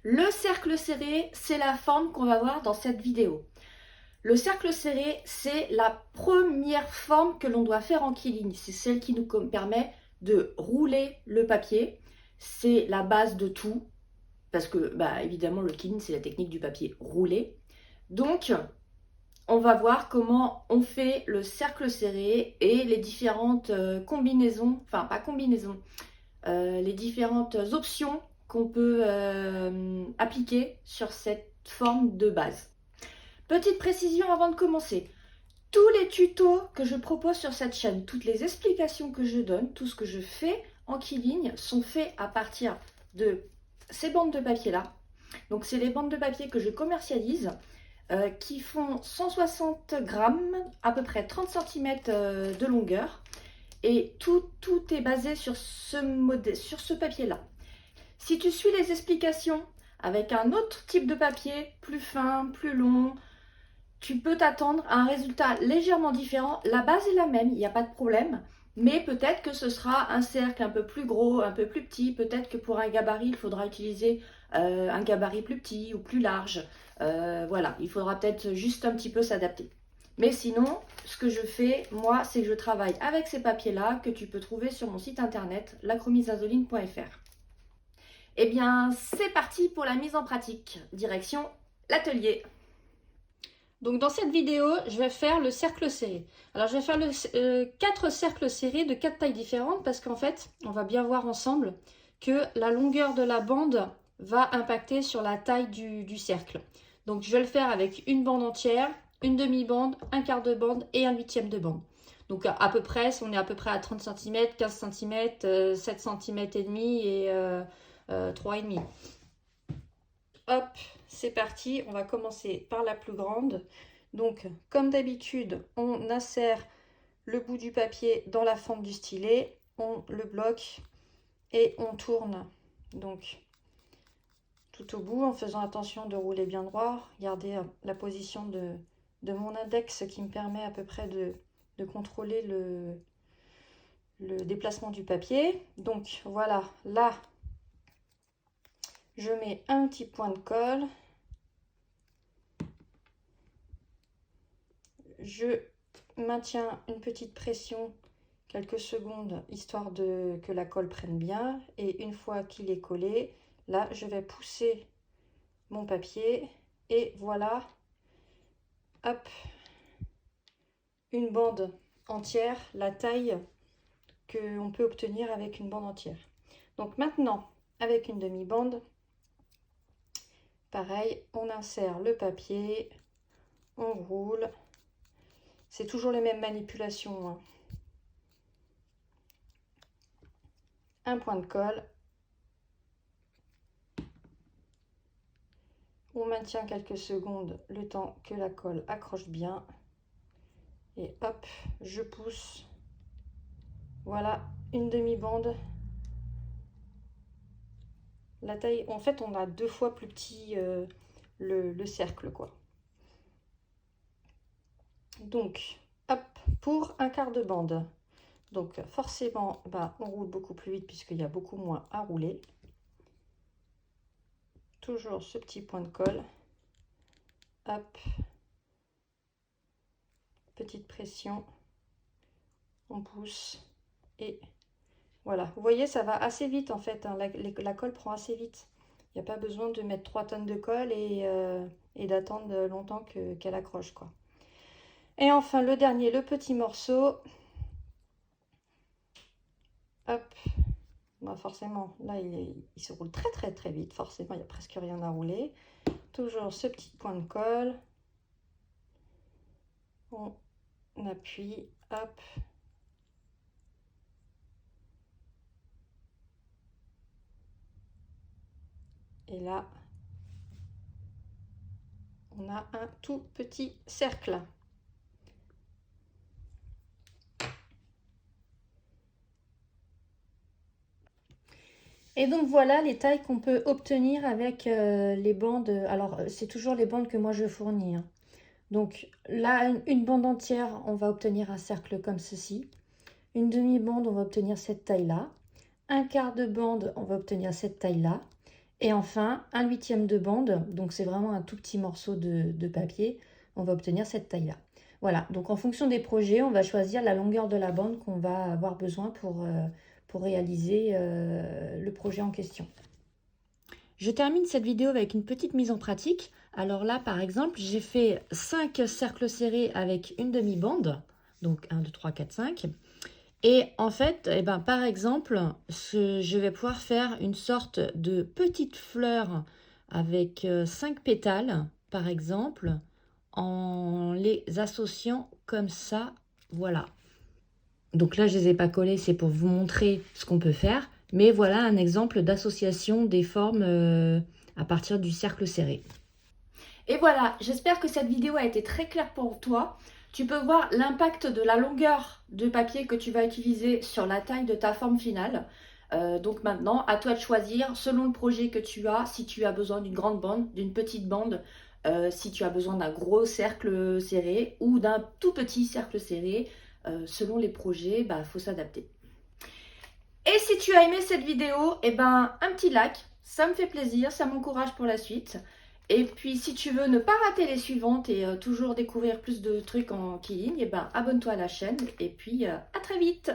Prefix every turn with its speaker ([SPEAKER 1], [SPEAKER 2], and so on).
[SPEAKER 1] Le cercle serré, c'est la forme qu'on va voir dans cette vidéo. Le cercle serré, c'est la première forme que l'on doit faire en quilling. C'est celle qui nous permet de rouler le papier. C'est la base de tout, parce que évidemment le quilling, c'est la technique du papier roulé. Donc, on va voir comment on fait le cercle serré et les différentes combinaisons, enfin pas combinaisons, les différentes options qu'on peut appliquer sur cette forme de base. Petite précision avant de commencer, tous les tutos que je propose sur cette chaîne, toutes les explications que je donne, tout ce que je fais en quilling sont faits à partir de ces bandes de papier là. Donc c'est les bandes de papier que je commercialise qui font 160 grammes, à peu près 30 cm de longueur. Et tout est basé sur ce papier-là. Si tu suis les explications avec un autre type de papier, plus fin, plus long, tu peux t'attendre à un résultat légèrement différent. La base est la même, il n'y a pas de problème. Mais peut-être que ce sera un cercle un peu plus gros, un peu plus petit. Peut-être que pour un gabarit, il faudra utiliser un gabarit plus petit ou plus large. Voilà, il faudra peut-être juste un petit peu s'adapter. Mais sinon, ce que je fais, moi, c'est que je travaille avec ces papiers-là que tu peux trouver sur mon site internet, lachromisazoline.fr. Eh bien, c'est parti pour la mise en pratique. Direction l'atelier. Donc dans cette vidéo, je vais faire le cercle serré. Alors je vais faire 4 cercles serrés de 4 tailles différentes parce qu'en fait, on va bien voir ensemble que la longueur de la bande va impacter sur la taille du cercle. Donc je vais le faire avec une bande entière, une demi-bande, un quart de bande et un huitième de bande. Donc à peu près, on est à peu près à 30 cm, 15 cm, 7 cm et demi et 3,5. Hop, c'est parti, on va commencer par la plus grande. Donc, comme d'habitude, on insère le bout du papier dans la fente du stylet, on le bloque et on tourne donc tout au bout en faisant attention de rouler bien droit. Regardez la position de mon index qui me permet à peu près de contrôler le déplacement du papier. Donc voilà, là, je mets un petit point de colle. Je maintiens une petite pression quelques secondes histoire que la colle prenne bien, et une fois qu'il est collé, là je vais pousser mon papier et voilà, hop, une bande entière, la taille qu'on peut obtenir avec une bande entière. Donc maintenant, avec une demi-bande, pareil, on insère le papier, on roule. C'est toujours les mêmes manipulations, hein. Un point de colle. On maintient quelques secondes le temps que la colle accroche bien. Et hop, je pousse. Voilà, une demi-bande. La taille, en fait, on a 2 fois plus petit le cercle, quoi. Donc, hop, pour un quart de bande. Donc, forcément, on roule beaucoup plus vite puisqu'il y a beaucoup moins à rouler. Toujours ce petit point de colle. Hop. Petite pression. On pousse. Et voilà. Vous voyez, ça va assez vite en fait, hein. La colle prend assez vite. Il n'y a pas besoin de mettre 3 tonnes de colle et d'attendre longtemps qu'elle accroche, quoi. Et enfin, le dernier, le petit morceau. Hop. Forcément, là, il se roule très très très vite. Forcément, il n'y a presque rien à rouler. Toujours ce petit point de colle. On appuie. Hop. Et là, on a un tout petit cercle. Et donc voilà les tailles qu'on peut obtenir avec les bandes. Alors c'est toujours les bandes que moi je fournis, hein. Donc là, une bande entière, on va obtenir un cercle comme ceci. Une demi-bande, on va obtenir cette taille-là. Un quart de bande, on va obtenir cette taille-là. Et enfin, un huitième de bande, donc c'est vraiment un tout petit morceau de papier, on va obtenir cette taille-là. Voilà, donc en fonction des projets, on va choisir la longueur de la bande qu'on va avoir besoin pour réaliser le projet en question. Je termine cette vidéo avec une petite mise en pratique. Alors là, par exemple, j'ai fait 5 cercles serrés avec une demi-bande, donc 1, 2, 3, 4, 5. Et en fait, eh ben, par exemple, je vais pouvoir faire une sorte de petite fleur avec 5 pétales, par exemple, en les associant comme ça, voilà. Donc là, je ne les ai pas collés, c'est pour vous montrer ce qu'on peut faire. Mais voilà un exemple d'association des formes à partir du cercle serré. Et voilà, j'espère que cette vidéo a été très claire pour toi. Tu peux voir l'impact de la longueur de papier que tu vas utiliser sur la taille de ta forme finale. Donc maintenant, à toi de choisir selon le projet que tu as, si tu as besoin d'une grande bande, d'une petite bande, si tu as besoin d'un gros cercle serré ou d'un tout petit cercle serré. Selon les projets, il faut s'adapter. Et si tu as aimé cette vidéo, un petit like, ça me fait plaisir, ça m'encourage pour la suite. Et puis si tu veux ne pas rater les suivantes et toujours découvrir plus de trucs en keying, abonne-toi à la chaîne et puis à très vite.